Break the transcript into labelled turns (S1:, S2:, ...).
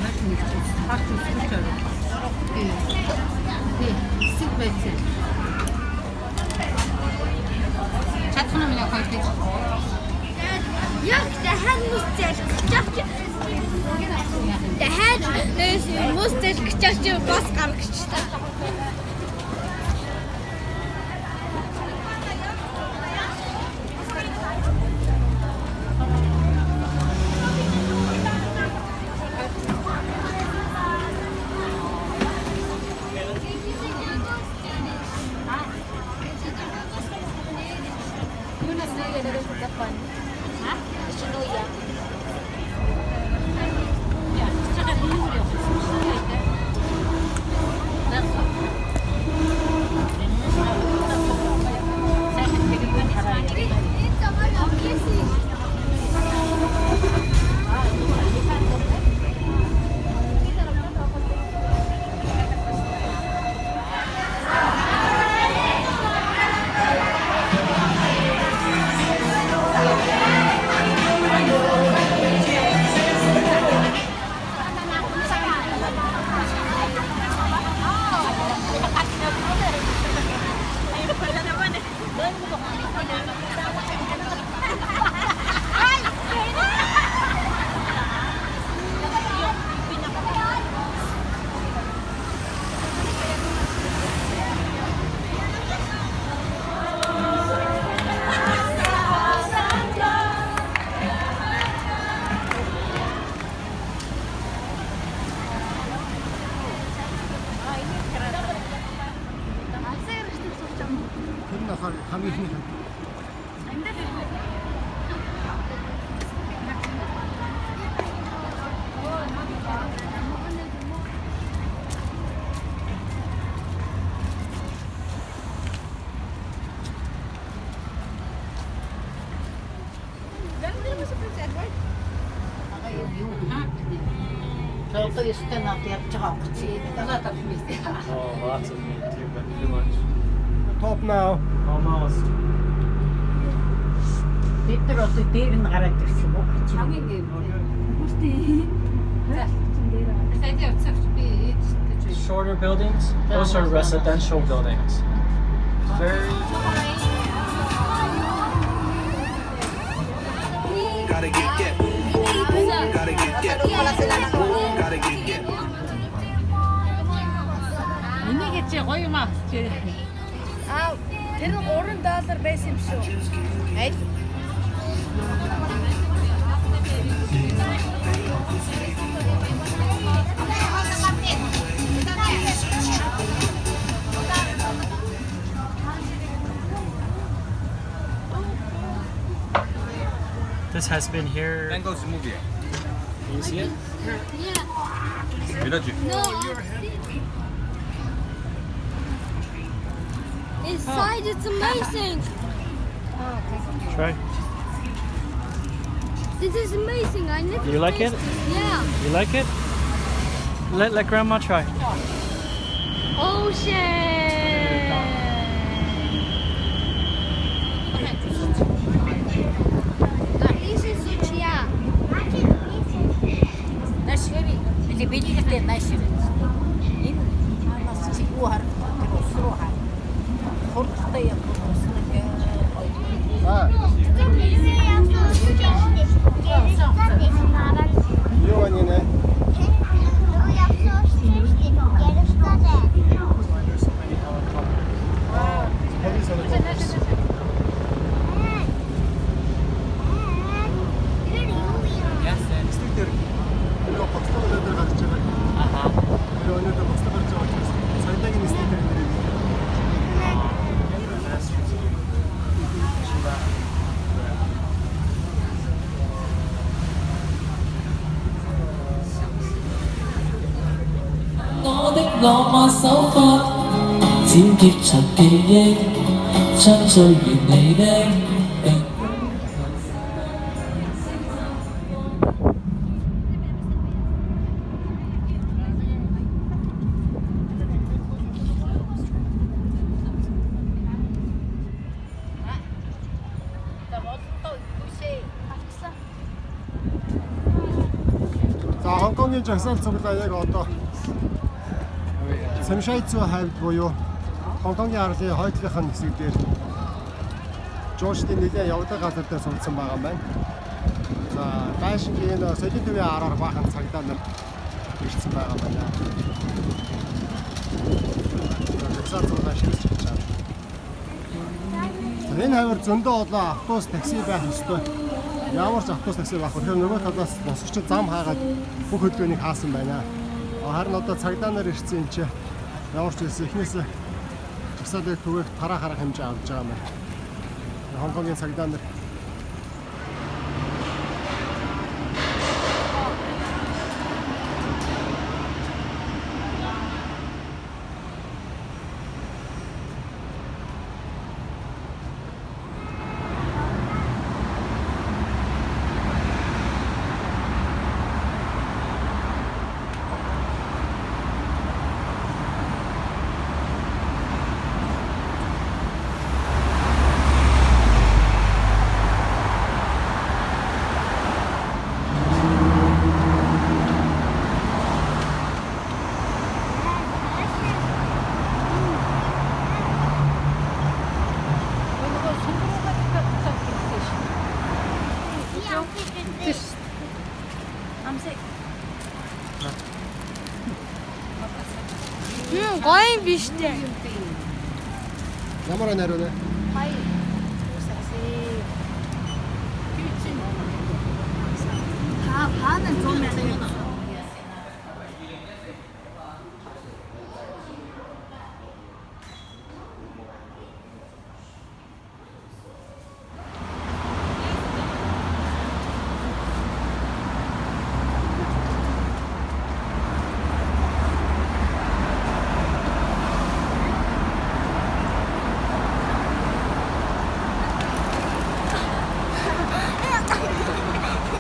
S1: Faktum skuter. Сипете. Чадхна миний хоёр гэж.
S2: Яг дахиад мус зэлгэж. Дахиад мус зэлгэж бас гаргаж.
S1: Только если на тягчи, тогда так вместе.
S3: Oh, lots of meat too, but too much.
S4: Top now.
S3: Almost.
S1: Бид нар одоо дээр нь гараад ирсэн боо. Хамгийн дэв боо.
S3: Shorter buildings, those are residential buildings. Very.
S5: Gotta get. Gotta get. Gotta get.
S1: Энийг чи гоё маа.
S2: Тэр $3 байсан юм шүү. Аль?
S3: This has been here.
S5: Mango smoothie.
S3: Can you see it?
S5: Village.
S2: No. Inside it's amazing.
S3: Try.
S2: This is amazing. I never
S3: You like it?
S2: tasted. Yeah.
S3: You like it? Let grandma try.
S1: Нашири. Или билигтэй нашири. Энэ манаас чигүү хар руу хар. Хурдтай юм уснаг.
S4: Юу ань нэ?
S6: Lo mà xấu phật xin kiếp chặt kỳ đêm trăng rơi vì ngày đêm
S4: За Хонконгийн жагсаал цуглаа яг одоо Сэмшайцу хавьд буюу Хонконгийн арлын хойдлынхын хэсэг дээр жуулчдын нэлээд явдаг газар дээр суудсан байгаа байна. За байшингийн солид төвийн араар бахан цагдаа нар ирсэн байгаа байна. Жагсаал цуглаа ширч гэж байна. Энэ хавар зөндөө олон автобус такси байх ёстой. Ямар ч автобус такси байх вэ? Нөгөө талаас босгочд зам хаагаад бүх хөдөлгөөнийг хаасан байна. Харин одоо цагдаа нар ирсэн юм чи ямар ч байсан эхнээсээ жагсаалыг түгээх тараа харах хэмжээ авч байгаа юм байна. Хонконгийн цагдаа нар
S2: Гоё биш дээ.
S4: ямар нариу нэ?
S2: Та панаа